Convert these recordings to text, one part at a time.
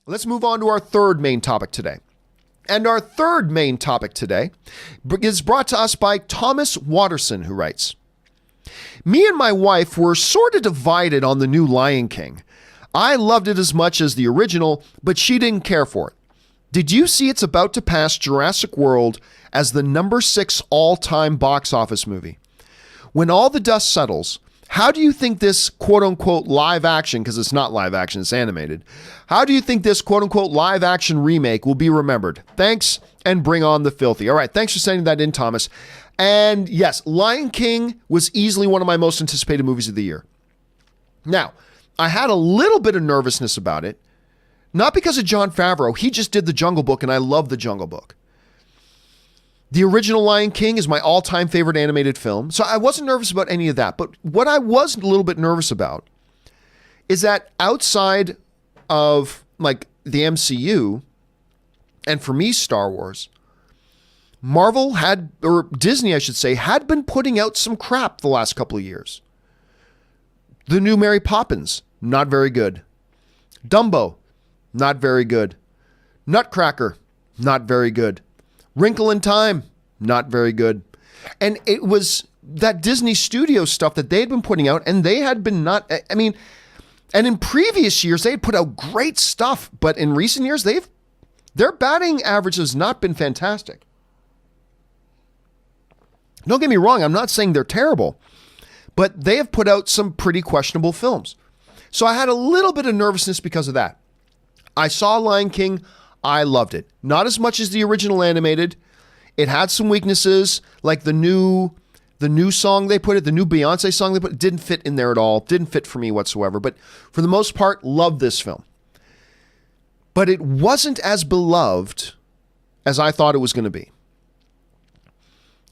Let's move on to our third main topic today. And our third main topic today is brought to us by Thomas Watterson, who writes, "Me and my wife were sort of divided on the new Lion King. I loved it as much as the original, but she didn't care for it. Did you see it's about to pass Jurassic World as the number 6 all-time box office movie? When all the dust settles, how do you think this quote-unquote live action, because it's not live action, it's animated, how do you think this quote-unquote live action remake will be remembered? Thanks, and bring on the filthy." All right, thanks for sending that in, Thomas. And yes, Lion King was easily one of my most anticipated movies of the year. Now, I had a little bit of nervousness about it, not because of Jon Favreau. He just did The Jungle Book, and I love The Jungle Book. The original Lion King is my all-time favorite animated film, so I wasn't nervous about any of that. But what I was a little bit nervous about is that outside of like the MCU, and for me, Star Wars, Marvel had, or Disney, I should say, had been putting out some crap the last couple of years. The new Mary Poppins, not very good. Dumbo, not very good. Nutcracker, not very good. Wrinkle in Time, not very good. And it was that Disney Studio stuff that they had been putting out, and they had been not, I mean, and in previous years, they had put out great stuff, but in recent years, their batting average has not been fantastic. Don't get me wrong, I'm not saying they're terrible, but they have put out some pretty questionable films. So I had a little bit of nervousness because of that. I saw Lion King. I loved it. Not as much as the original animated. It had some weaknesses, like the new song they put it, the new Beyonce song they put, it didn't fit in there at all. Didn't fit for me whatsoever. But for the most part, loved this film. But it wasn't as beloved as I thought it was going to be.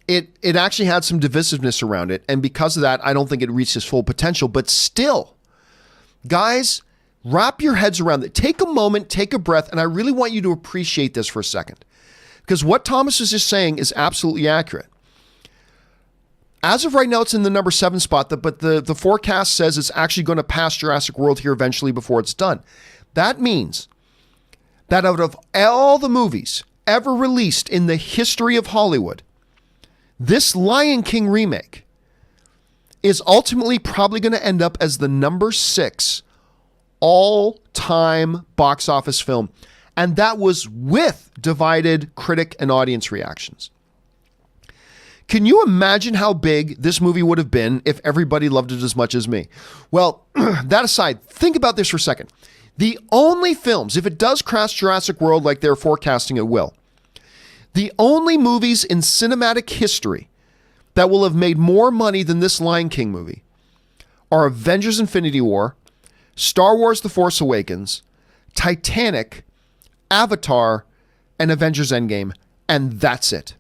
It actually had some divisiveness around it. And because of that, I don't think it reached its full potential. But still, guys, wrap your heads around it. Take a moment, take a breath, and I really want you to appreciate this for a second. Because what Thomas is just saying is absolutely accurate. As of right now, it's in the number 7 spot, but the forecast says it's actually going to pass Jurassic World here eventually before it's done. That means that out of all the movies ever released in the history of Hollywood, this Lion King remake is ultimately probably going to end up as the number 6 all-time box office film. And that was with divided critic and audience reactions. Can you imagine how big this movie would have been if everybody loved it as much as me? Well, that aside, think about this for a second. The only films, if it does crash Jurassic World like they're forecasting it will, the only movies in cinematic history that will have made more money than this Lion King movie are Avengers Infinity War, Star Wars The Force Awakens, Titanic, Avatar, and Avengers Endgame. And that's it.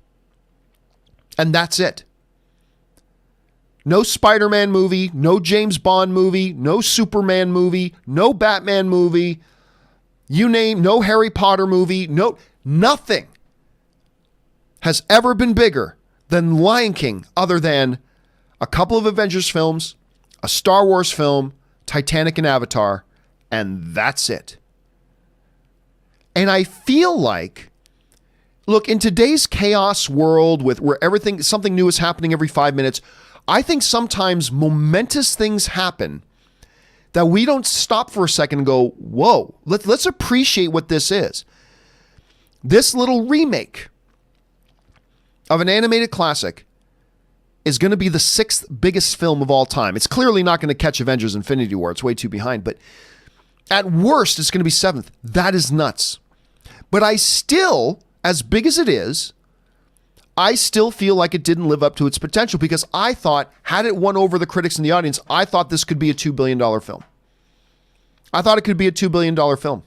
And that's it. No Spider-Man movie, no James Bond movie, no Superman movie, no Batman movie, you name, no Harry Potter movie, nothing has ever been bigger than Lion King other than a couple of Avengers films, a Star Wars film, Titanic and Avatar, and that's it. And I feel like, look, in today's chaos world where something new is happening every 5 minutes, I think sometimes momentous things happen that we don't stop for a second and go, whoa, let's appreciate what this is. This little remake of an animated classic is going to be the 6th biggest film of all time. It's clearly not going to catch Avengers Infinity War. It's way too behind, but at worst, it's going to be 7th. That is nuts. But I still, as big as it is, I still feel like it didn't live up to its potential because I thought, had it won over the critics and the audience, I thought this could be a $2 billion film. I thought it could be a $2 billion film.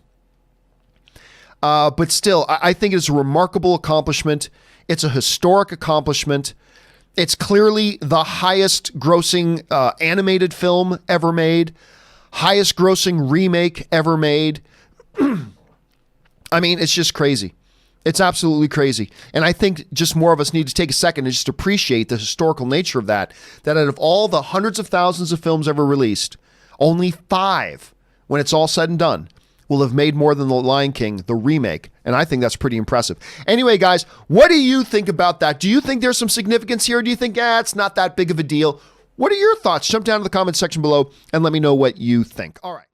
But still, I think it's a remarkable accomplishment. It's a historic accomplishment. It's clearly the highest grossing animated film ever made, highest grossing remake ever made. I mean, it's just crazy. It's absolutely crazy. And I think just more of us need to take a second and just appreciate the historical nature of that out of all the hundreds of thousands of films ever released, only 5, when it's all said and done, will have made more than The Lion King, the remake. And I think that's pretty impressive. Anyway, guys, what do you think about that? Do you think there's some significance here? Or do you think, it's not that big of a deal? What are your thoughts? Jump down to the comment section below and let me know what you think. All right.